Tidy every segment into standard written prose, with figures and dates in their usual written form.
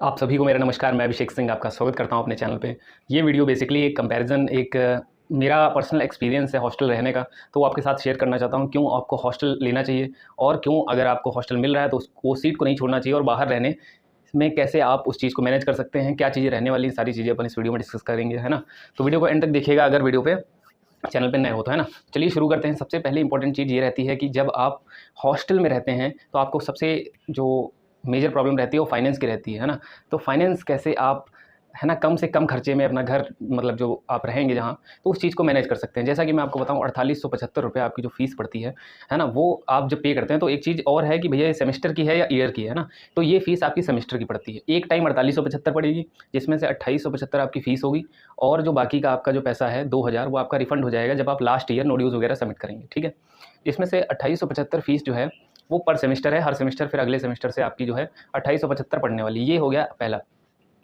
आप सभी को मेरा नमस्कार। मैं अभिषेक सिंह आपका स्वागत करता हूं अपने चैनल पे। ये वीडियो बेसिकली एक कंपैरिजन मेरा पर्सनल एक्सपीरियंस है हॉस्टल रहने का, तो वो आपके साथ शेयर करना चाहता हूं। क्यों आपको हॉस्टल लेना चाहिए और क्यों अगर आपको हॉस्टल मिल रहा है तो वो सीट को नहीं छोड़ना चाहिए, और बाहर रहने में कैसे आप उस चीज़ को मैनेज कर सकते हैं, क्या चीज़ें रहने वाली, सारी चीज़ें अपन इस वीडियो में डिस्कस करेंगे, है ना। तो वीडियो को एंड तक देखिएगा अगर वीडियो पे चैनल पे नए हो तो, है ना। चलिए शुरू करते हैं। सबसे पहले इंपॉर्टेंट चीज़ ये रहती है कि जब आप हॉस्टल में रहते हैं तो आपको सबसे जो मेजर प्रॉब्लम रहती है वो फाइनेंस की रहती है ना। तो फाइनेंस कैसे आप, है ना, कम से कम खर्चे में अपना घर, मतलब जो आप रहेंगे जहाँ, तो उस चीज़ को मैनेज कर सकते हैं। जैसा कि मैं आपको बताऊँ, 4875 रुपये आपकी जो फ़ीस पड़ती है ना, वो आप जब पे करते हैं तो एक चीज़ और है कि भैया ये सेमेस्टर की है या ईयर की है ना। तो ये फ़ीस आपकी सेमेस्टर की पड़ती है। एक टाइम 4875 पड़ेगी, जिसमें से 2875 आपकी फ़ीस होगी, और जो बाकी का आपका जो पैसा है 2000, वो आपका रिफंड हो जाएगा जब आप लास्ट ईयर नोड्यूल्स वगैरह सबमिट करेंगे, ठीक है। इसमें से 2875 फ़ीस जो है वो पर सेमेस्टर है। हर सेमेस्टर फिर अगले सेमेस्टर से आपकी जो है 2875 पड़ने वाली। ये हो गया पहला।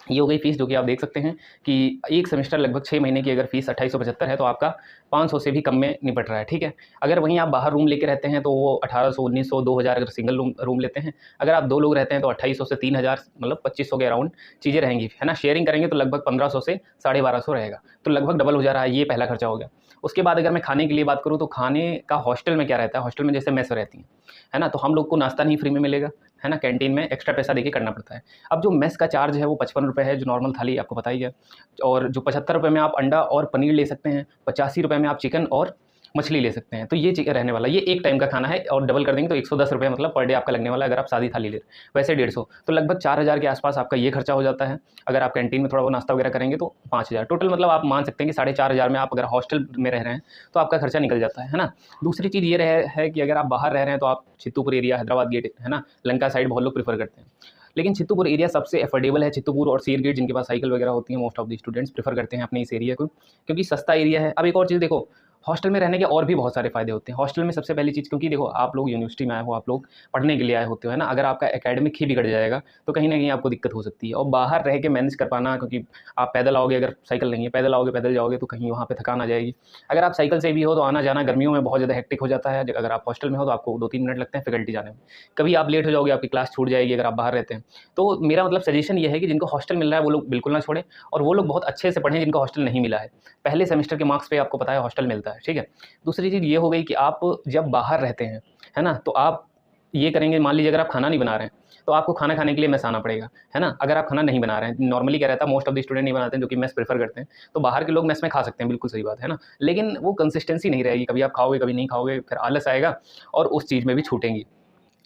ये हो गई फ़ीस, जो कि आप देख सकते हैं कि एक सेमेस्टर लगभग 6 महीने की अगर फ़ीस 2875 है तो आपका 500 से भी कम में निपट रहा है, ठीक है। अगर वहीं आप बाहर रूम लेके रहते हैं तो वो 1800, 1900, 2000 अगर सिंगल रूम लेते हैं। अगर आप 2 लोग रहते हैं तो 2800 से 3000, मतलब 2500 के अराउंड चीज़ें रहेंगी, है ना। शेयरिंग करेंगे तो लगभग 1500 से 1250 रहेगा, तो लगभग डबल हो जा रहा है। ये पहला खर्चा हो गया। उसके बाद अगर मैं खाने के लिए बात करूँ तो खाने का हॉस्टल में क्या रहता है, हॉस्टल में जैसे मेस रहती हैं, है ना, तो हम लोग को नाश्ता नहीं फ्री में मिलेगा, है ना, कैंटीन में एक्स्ट्रा पैसा देके करना पड़ता है। अब जो मेस का चार्ज है वो 55 रुपये है, जो नॉर्मल थाली आपको पता ही है। और जो 75 रुपये में आप अंडा और पनीर ले सकते हैं, 85 रुपये में आप चिकन और मछली ले सकते हैं। तो ये रहने वाला, ये एक टाइम का खाना है, और डबल कर देंगे तो 110 रुपये मतलब पर डे आपका लगने वाला है अगर आप सादी थाली ले रहे हैं। वैसे 150, तो लगभग 4000 के आसपास आपका ये खर्चा हो जाता है। अगर आप कैंटीन में थोड़ा वो नाश्ता वगैरह करेंगे तो 5000 टोटल, मतलब आप मान सकते हैं कि 4500 में आप अगर हॉस्टल में रह रहे हैं तो आपका खर्चा निकल जाता है ना। दूसरी चीज़ ये है कि अगर आप बाहर रह रहे हैं तो आप चित्तूपुर एरिया, हैदराबाद गेट, है ना, लंका साइड बहुत लोग प्रेफर करते हैं। लेकिन चित्तूपुर एरिया सबसे अफोर्डेबल है। चित्तूपुर और सीर गेट, जिनके पास साइकिल वगैरह होती है, most of the students prefer करते हैं अपने इस एरिया को, क्योंकि सस्ता एरिया है। अब एक और चीज़ देखो, हॉस्टल में रहने के और भी बहुत सारे फ़ायदे होते हैं। हॉस्टल में सबसे पहली चीज़, क्योंकि देखो आप लोग यूनिवर्सिटी में आए हो, आप लोग पढ़ने के लिए आए होते हो, है ना। अगर आपका एकेडमिक ही बिगड़ जाएगा तो कहीं न कहीं आपको दिक्कत हो सकती है। और बाहर रह के मैनेज कर पाना, क्योंकि आप पैदल आओगे, अगर साइकिल नहीं है, पैदल आओगे, पैदल जाओगे तो कहीं वहाँ पे थकान आ जाएगी। अगर आप साइकिल से भी हो तो आना-जाना गर्मियों में बहुत ज़्यादा हेक्टिक हो जाता है। अगर आप हॉस्टल में हो तो आपको 2-3 मिनट लगते हैं फैकल्टी जाने में। कभी आप लेट हो जाओगे, आपकी क्लास छूट जाएगी अगर आप बाहर रहते हैं। तो मेरा मतलब सजेशन ये है कि जिनको हॉस्टल मिल रहा है वो लोग बिल्कुल ना छोड़ें, और वो लोग बहुत अच्छे से पढ़ें जिनको हॉस्टल नहीं मिला है। पहले सेमेस्टर के मार्क्स पे आपको पता है हॉस्टल मिलता है, ठीक है। दूसरी चीज़ ये हो गई कि आप जब बाहर रहते हैं, है ना, तो आप ये करेंगे, मान लीजिए अगर आप खाना नहीं बना रहे हैं, तो आपको खाना खाने के लिए मेस आना पड़ेगा, है ना। अगर आप खाना नहीं बना रहे हैं, नॉर्मली क्या रहता है, मोस्ट ऑफ द स्टूडेंट नहीं बनाते हैं, जो कि मेस प्रेफ़र करते हैं, तो बाहर के लोग मेस में खा सकते हैं, बिल्कुल सही बात है ना। लेकिन वो कंसिस्टेंसी नहीं रहेगी, कभी आप खाओगे, कभी नहीं खाओगे, फिर आलस आएगा और उस चीज़ में भी छूटेंगी।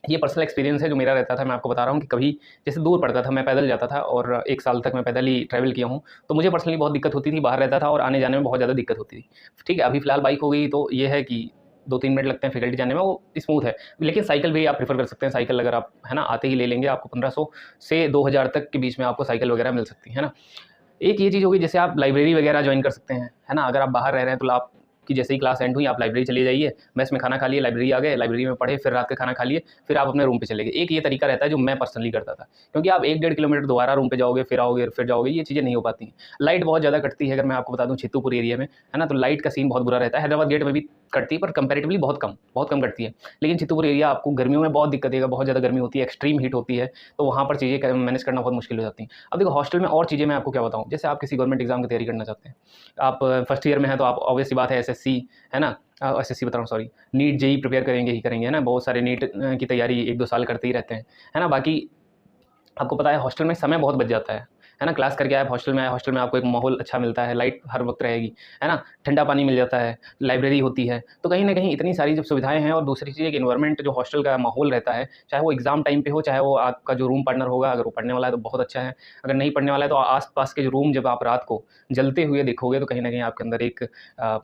ये पर्सनल एक्सपीरियंस है जो मेरा रहता था। मैं आपको बता रहा हूँ कि कभी जैसे दूर पड़ता था, मैं पैदल जाता था और 1 साल तक मैं पैदल ही ट्रैवल किया हूँ, तो मुझे पर्सनली बहुत दिक्कत होती थी, बाहर रहता था और आने-जाने में बहुत ज़्यादा दिक्कत होती थी। ठीक है, अभी फ़िलहाल बाइक हो गई तो ये है कि 2-3 मिनट लगते हैं फैकल्टी जाने में, वो स्मूथ है। लेकिन साइकिल भी आप प्रेफ़र कर सकते हैं। साइकिल अगर आप, है ना, आते ही ले लेंगे, आपको 1500 से 2000 तक के बीच में आपको साइकिल वगैरह मिल सकती है ना। एक ये चीज़ होगी, जैसे आप लाइब्रेरी वगैरह जॉइन कर सकते हैं, है ना। अगर आप बाहर रह रहे हैं तो आपकी जैसे ही क्लास एंड हुई, आप लाइब्रेरी चले जाइए, मेस में खाना खा लिए, लाइब्रेरी आ गए, लाइब्रेरी में पढ़े, फिर रात का खाना खा लिए, फिर आप अपने रूम पे चले गए। एक ये तरीका रहता है जो मैं पर्सनली करता था, क्योंकि आप 1 डेढ़ किलोमीटर दोबारा रूम पे जाओगे, फिर आओगे, फिर जाओगे, ये चीज़ें नहीं हो पाती हैं। लाइट बहुत ज़्यादा कटती है, अगर मैं आपको बता दूँ चित्तूपुर एरिया में, है ना, तो लाइट का सीन बहुत बुरा रहता है। हैदराबाद गेट में भी कटती है पर कंपैरेटिवली बहुत कम कटती है। लेकिन चित्तूपुर एरिया आपको गर्मियों में बहुत दिक्कत देगा, बहुत ज़्यादा गर्मी होती है, एक्सट्रीम हीट होती है, तो वहाँ पर चीज़ें मैनेज करना बहुत मुश्किल हो जाती हैं। अब देखो हॉस्टल में और चीज़ें मैं आपको क्या बताऊँ, जैसे आप किसी गवर्नमेंट एग्ज़ाम की तैयारी करना चाहते हैं, आप फर्स्ट ईयर में हैं तो आप ऑब्वियस सी बात है एसएससी, है ना, एसएससी बता रहा हूँ, सॉरी, नीट जेईई प्रिपेयर करेंगे ही करेंगे, है ना। बहुत सारे नीट की तैयारी 1-2 साल करते ही रहते हैं, है ना। बाकी आपको पता है हॉस्टल में समय बहुत बच जाता है ना। क्लास करके आए, हॉस्टल में आए, हॉस्टल में आपको एक माहौल अच्छा मिलता है, लाइट हर वक्त रहेगी, है ना, ठंडा पानी मिल जाता है, लाइब्रेरी होती है, तो कहीं न कहीं इतनी सारी जब सुविधाएँ हैं। और दूसरी चीज़, एक एनवायरनमेंट जो हॉस्टल का माहौल रहता है, चाहे वो एग्ज़ाम टाइम पे हो, चाहे वो आपका जो रूम पार्टनर होगा, अगर वो पढ़ने वाला है तो बहुत अच्छा है, अगर नहीं पढ़ने वाला है तो आस-पास के जो रूम जब आप रात को जलते हुए देखोगे तो कहीं न कहीं आपके अंदर एक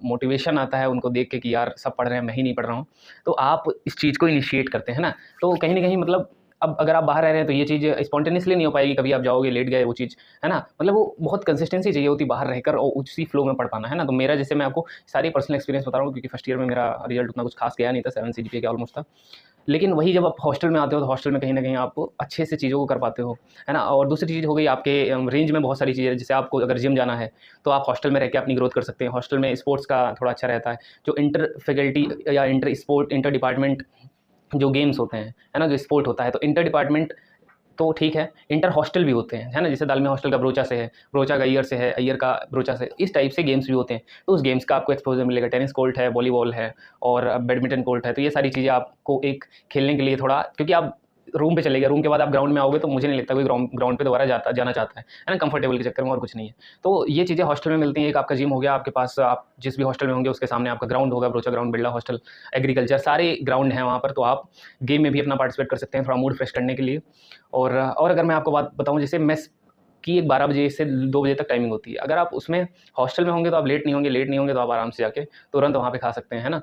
मोटिवेशन आता है उनको देख के कि यार सब पढ़ रहे हैं, मैं ही नहीं पढ़ रहा हूँ, तो आप इस चीज़ को इनिशिएट करते हैं ना। तो कहीं न कहीं मतलब, अब अगर आप बाहर रह रहे हैं तो ये चीज़ स्पॉन्टेनियसली नहीं हो पाएगी, कभी आप जाओगे, लेट गए, वो चीज़, है ना। मतलब वो बहुत कंसिस्टेंसी चाहिए होती है बाहर रहकर और उसी फ्लो में पढ़ पाना, है ना। तो मेरा, जैसे मैं आपको सारी पर्सनल एक्सपीरियंस बता रहा हूँ, क्योंकि फर्स्ट ईयर में मेरा रिजल्ट उतना कुछ खास गया नहीं था, 7 सीजीपीए के ऑलमोस्ट था। लेकिन वही जब आप हॉस्टल में आते हो तो हॉस्टल में कहीं न कहीं आप अच्छे से चीज़ों को कर पाते हो, है ना। और दूसरी चीज़ हो गई आपके रेंज में बहुत सारी चीज़ें हैं, जैसे आपको अगर जिम जाना है, तो आप हॉस्टल में रह के अपनी ग्रोथ कर सकते हैं। हॉस्टल में स्पोर्ट्स का थोड़ा अच्छा रहता है, जो इंटर फैकल्टी या इंटर स्पोर्ट, इंटर डिपार्टमेंट जो गेम्स होते हैं, है ना, जो स्पोर्ट होता है, तो इंटर डिपार्टमेंट तो ठीक है, इंटर हॉस्टल भी होते हैं, है ना? जैसे दालमिया हॉस्टल का ब्रोचा से है, ब्रोचा का अय्यर से है, अय्यर का ब्रोचा से, इस टाइप से गेम्स भी होते हैं। तो उस गेम्स का आपको एक्सपोज़र मिलेगा। टेनिस कोर्ट है, वॉलीबॉल है और बैडमिंटन कोर्ट है, तो ये सारी चीज़ें आपको एक खेलने के लिए थोड़ा, क्योंकि आप रूम पे चले गए, रूम के बाद आप ग्राउंड में आओगे तो मुझे नहीं लगता कोई ग्राउंड पे दोबारा जाना चाहता है ना? कंफर्टेबल के चक्कर में, और कुछ नहीं है। तो ये चीज़ें हॉस्टल में मिलती हैं। एक आपका जिम हो गया, आपके पास आप जिस भी हॉस्टल में होंगे उसके सामने आपका ग्राउंड होगा, Broacha ground, Birla hostel, agriculture, सारे ग्राउंड हैं वहाँ पर, तो आप गेम में भी अपना पार्टिसिपेट कर सकते हैं थोड़ा मूड फ्रेश करने के लिए। और अगर मैं आपको बात बताऊँ, जैसे मेस की एक 12 बजे से 2 बजे तक टाइमिंग होती है। अगर आप उसमें हॉस्टल में होंगे तो आप लेट नहीं होंगे, लेट नहीं होंगे तो आप आराम से जाके तुरंत वहाँ पे खा सकते हैं, है ना?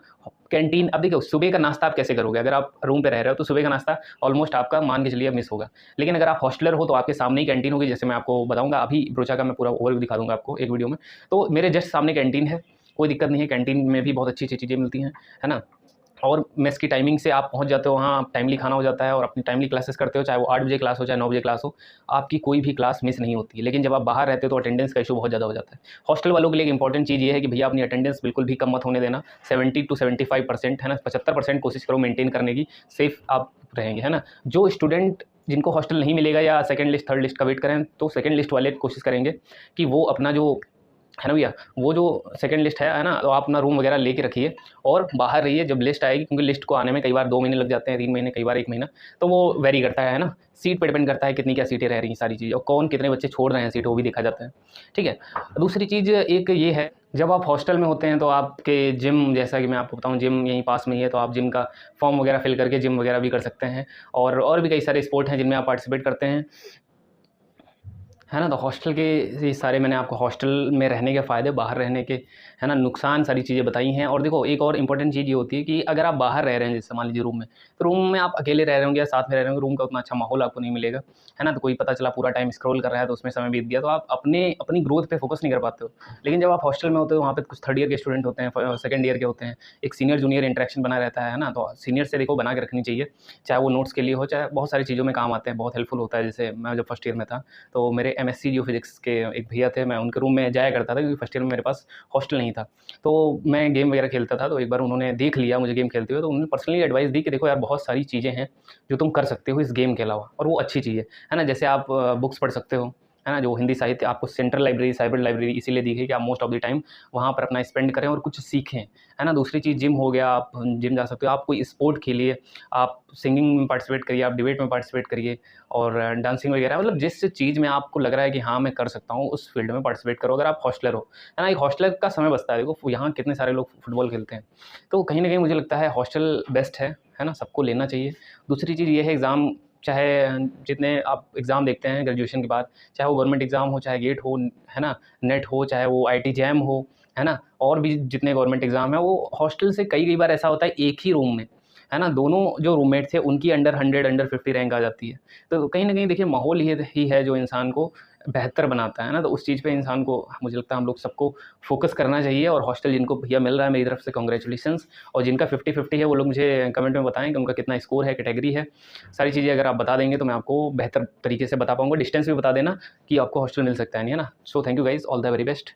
कैंटीन, अब देखिए सुबह का नाश्ता आप कैसे करोगे? अगर आप रूम पे रह रहे हो तो सुबह का नाश्ता ऑलमोस्ट आपका मान के चलिए अब मिस होगा। लेकिन अगर आप हॉस्टलर हो तो आपके सामने ही कैंटीन होगी, जैसे मैं आपको बताऊँगा अभी ब्रोचा का मैं पूरा ओवरव्यू दिखा दूँगा आपको एक वीडियो में। तो मेरे जस्ट सामने कैंटीन है, कोई दिक्कत नहीं है, कैंटीन में भी बहुत अच्छी-अच्छी चीज़ें मिलती हैं, है ना? और मेस की टाइमिंग से आप पहुँच जाते हो वहाँ, आप टाइमली खाना हो जाता है और अपनी टाइमली क्लासेस करते हो, चाहे वो 8 बजे क्लास हो, चाहे 9 बजे क्लास हो, आपकी कोई भी क्लास मिस नहीं होती है। लेकिन जब आप बाहर रहते हो तो अटेंडेंस का इश्यू बहुत ज़्यादा हो जाता है। हॉस्टल वालों के लिए एक इंपॉर्टेंट चीज़ ये है कि भैया अपनी अटेंडेंस बिल्कुल भी कम मत होने देना, 70 टू 75%, है ना? 75% कोशिश करो मेंटेन करने की, सेफ आप रहेंगे, है ना? जो स्टूडेंट जिनको हॉस्टल नहीं मिलेगा या सेकंड लिस्ट, थर्ड लिस्ट का वेट करें, तो सेकंड लिस्ट वाले कोशिश करेंगे कि वो अपना जो है ना भैया, वो जो सेकंड लिस्ट है ना? तो आप अपना रूम वगैरह लेके रखिए और बाहर रहिए जब लिस्ट आएगी, क्योंकि लिस्ट को आने में कई बार 2 महीने लग जाते हैं, 3 महीने, कई बार 1 महीना, तो वो वेरी करता है ना? सीट पे डिपेंड करता है कितनी क्या सीटें रह रही हैं, सारी चीज़ें, और कौन कितने बच्चे छोड़ रहे हैं सीट, वो भी देखा जाता है, ठीक है? दूसरी चीज़ एक ये है, जब आप हॉस्टल में होते हैं तो आपके जिम, जैसा कि मैं आपको बताऊँ, जिम यहीं पास में ही है, तो आप जिम का फॉर्म वगैरह फिल करके जिम वगैरह भी कर सकते हैं, और भी कई सारे स्पोर्ट हैं जिनमें आप पार्टिसिपेट करते हैं, है ना? तो हॉस्टल के ये सारे मैंने आपको हॉस्टल में रहने के फ़ायदे, बाहर रहने के, है ना, नुकसान, सारी चीज़ें बताई हैं। और देखो एक और इम्पोर्टेंट चीज़ ये होती है कि अगर आप बाहर रह रहे हैं, जैसे मान लीजिए रूम में, तो रूम में आप अकेले रह रहे होंगे या साथ में रह रहे होंगे, रूम का उतना अच्छा माहौल आपको नहीं मिलेगा, है ना? तो कोई पता चला पूरा टाइम स्क्रॉल कर रहा है तो उसमें समय बीत गया, तो आप अपनी ग्रोथ पे फोकस नहीं कर पाते हो। लेकिन जब आप हॉस्टल में होते हो, वहाँ पे कुछ थर्ड ईयर के स्टूडेंट होते हैं, सेकंड ईयर के होते हैं, एक सीनियर जूनियर इंटरेक्शन बना रहता है ना? तो सीनियर से देखो बना के रखनी चाहिए, चाहे वो नोट्स के लिए हो, चाहे बहुत सारी चीज़ों में काम आते हैं, बहुत हेल्पफुल होता है। जैसे मैं जब फर्स्ट ईयर में था, तो मेरे एमएससी जियोफिज़िक्स के एक भैया थे, मैं उनके रूम में जाया करता था, क्योंकि फर्स्ट ईयर में मेरे पास हॉस्टल नहीं था। तो मैं गेम वगैरह खेलता था, तो एक बार उन्होंने देख लिया मुझे गेम खेलते हुए, तो उन्होंने पर्सनली एडवाइस दी कि देखो यार, बहुत सारी चीज़ें हैं जो तुम कर सकते हो इस गेम के अलावा, और वो अच्छी चीज़ है ना? जैसे आप बुक्स पढ़ सकते हो, है ना? जो हिंदी साहित्य आपको सेंट्रल लाइब्रेरी, साइबर लाइब्रेरी इसीलिए दी गई कि आप मोस्ट ऑफ द टाइम वहाँ पर अपना स्पेंड करें और कुछ सीखें, है ना? दूसरी चीज़ जिम हो गया, आप जिम जा सकते हो, आप कोई स्पोर्ट खेलिए, आप सिंगिंग में पार्टिसिपेट करिए, आप डिबेट में पार्टिसिपेट करिए, और डांसिंग वगैरह, मतलब जिस चीज़ में आपको लग रहा है कि हाँ, मैं कर सकता हूँ, उस फील्ड में पार्टिसिपेट करो, अगर आप हॉस्टलर हो, है ना? एक हॉस्टलर का समय बचता है, देखो यहाँ कितने सारे लोग फुटबॉल खेलते हैं, तो कहीं न कहीं मुझे लगता है हॉस्टल बेस्ट है ना? सबको लेना चाहिए। दूसरी चीज़ ये है, एग्ज़ाम, चाहे जितने आप एग्ज़ाम देखते हैं ग्रेजुएशन के बाद, चाहे वो गवर्नमेंट एग्ज़ाम हो, चाहे गेट हो, है ना? नेट हो, चाहे वो आईटी जैम हो, है ना? और भी जितने गवर्नमेंट एग्ज़ाम हैं, वो हॉस्टल से कई बार ऐसा होता है एक ही रूम में, है ना? दोनों जो रूममेट थे उनकी अंडर 100, अंडर 50 रैंक आ जाती है। तो कहीं न कहीं देखिए माहौल ये ही है जो इंसान को बेहतर बनाता है ना? तो उस चीज़ पे इंसान को, मुझे लगता है हम लोग सबको फ़ोकस करना चाहिए। और हॉस्टल जिनको भैया मिल रहा है, मेरी तरफ से कांग्रेचुलेशंस, और जिनका 50-50 है वो लोग मुझे कमेंट में बताएँ कि उनका कितना स्कोर है, कैटेगरी है। सारी चीज़ें अगर आप बता देंगे तो मैं आपको बेहतर तरीके से बता पाऊँगा। डिस्टेंस भी बता देना कि आपको हॉस्टल मिल सकता है नहीं, है ना? So thank you guys, all the very best.